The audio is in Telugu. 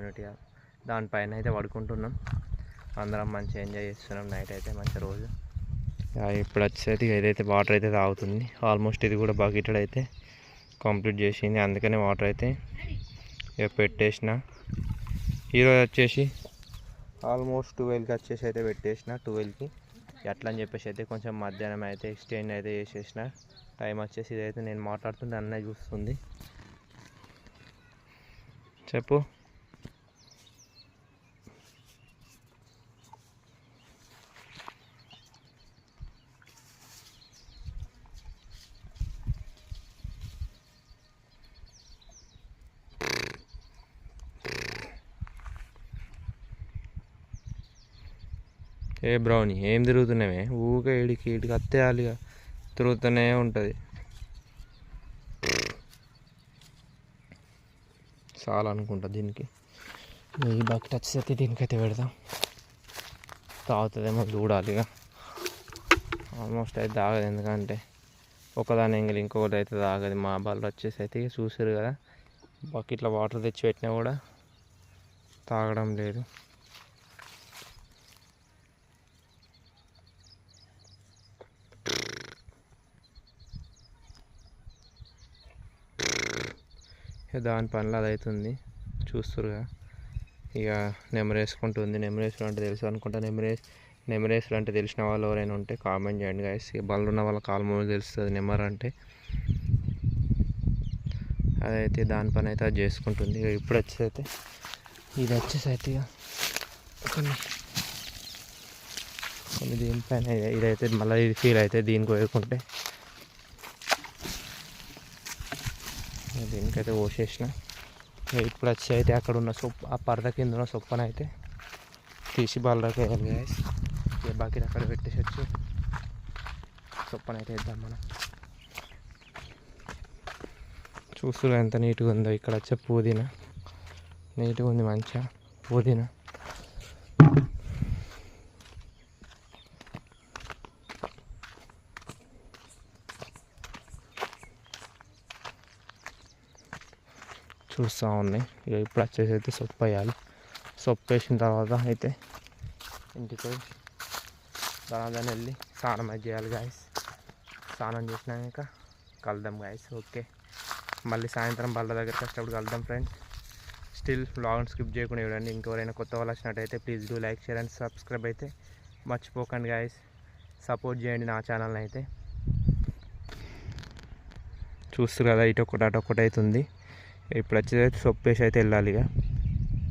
యూనిటీ దానిపైన అయితే పడుకుంటున్నాం. అందరం మంచిగా ఎంజాయ్ చేస్తున్నాం. నైట్ అయితే మంచి రోజు. ఇప్పుడు వచ్చేది ఏదైతే వాటర్ అయితే తాగుతుంది. ఆల్మోస్ట్ ఇది కూడా బకెటెడ్ అయితే కంప్లీట్ చేసింది. అందుకనే వాటర్ అయితే ఇక పెట్టేసిన. ఈరోజు వచ్చేసి ఆల్మోస్ట్ 12కి వచ్చేసి అయితే పెట్టేసిన. 12కి ఎట్లా అని చెప్పేసి అయితే కొంచెం మధ్యాహ్నం అయితే ఎక్స్టెండ్ అయితే చేసేసిన. టైం వచ్చేసి ఇదైతే నేను మాట్లాడుతుంటే అన్నయ్య చూస్తుంది. చెప్పు. ఏ బ్రౌనీ ఏం తిరుగుతున్నావే? ఊకే ఈడికి అత్తేయాలిగా తిరుగుతూనే ఉంటుంది. చాలా అనుకుంటా దీనికి. ఈ బకెట్ వచ్చేసి దీనికైతే పెడదాం. తాగుతుందేమో చూడాలిగా. ఆల్మోస్ట్ అయితే తాగదు, ఎందుకంటే ఒకదాని ఎంగిలి ఇంకొకటి అయితే తాగదు. మా వాళ్ళు వచ్చేసి అయితే చూసారు కదా, బకెట్లో వాటర్ తెచ్చి పెట్టినా కూడా తాగడం లేదు. దాని పనిలో అది అవుతుంది, చూస్తురుగా. ఇక నెమరేసుకుంటుంది. నెమరేసులు అంటే తెలుసు అనుకుంటా. నెమరేసులు అంటే తెలిసిన వాళ్ళు ఎవరైనా ఉంటే కామెంట్ చేయండి గైస్. బళ్ళు ఉన్న వాళ్ళకి ఆల్మోస్ట్ తెలుస్తుంది నెమర్ అంటే. అదైతే దాని పని అయితే అది చేసుకుంటుంది. ఇక ఇప్పుడు వచ్చేసి అయితే ఇది వచ్చేసి అయితే ఇక కొన్ని దీనిపైన ఇదైతే మళ్ళీ ఇది ఫీల్ అయితే దీనికి వేయకుంటే దీనికైతే పోసేసిన. ఇప్పుడు వచ్చి అయితే అక్కడ ఉన్న సొప్పు, ఆ పరద కింద ఉన్న సొప్పని అయితే తీసి బల్లకి వేయాలి గైస్. ఏ బకెట్ అక్కడ పెట్టేసి వచ్చి సొప్పని అయితే వేద్దాం మనం. చూస్తున్నా ఎంత నీట్గా ఉందో. ఇక్కడ వచ్చే పుదీనా నీట్గా ఉంది, మంచిగా పుదీనా. చూస్తూ ఉన్నాయి. ఇక ఇప్పుడు వచ్చేసి అయితే సొప్పు వేయాలి. సొప్పు వేసిన తర్వాత అయితే ఇంటికి పోయి దాని వెళ్ళి స్నానం అయితే చేయాలి గాయస్. స్నానం చేసినాక కలుద్దాం గాయస్. ఓకే, మళ్ళీ సాయంత్రం బళ్ళ దగ్గరికి వచ్చినప్పుడు కలుద్దాం ఫ్రెండ్స్. స్టిల్ వ్లాగ్ని స్కిప్ చేయకుండా చూడండి. ఇంకెవరైనా కొత్త వాళ్ళు వచ్చినట్టయితే please do like, share and subscribe అయితే మర్చిపోకండి గాయస్. సపోర్ట్ చేయండి నా ఛానల్ని అయితే. చూస్తారు కదా, ఇటు ఒకటి అటు ఒకటి అవుతుంది. ఇప్పుడు వచ్చేసి సొప్పు వేసి అయితే వెళ్ళాలి. ఇక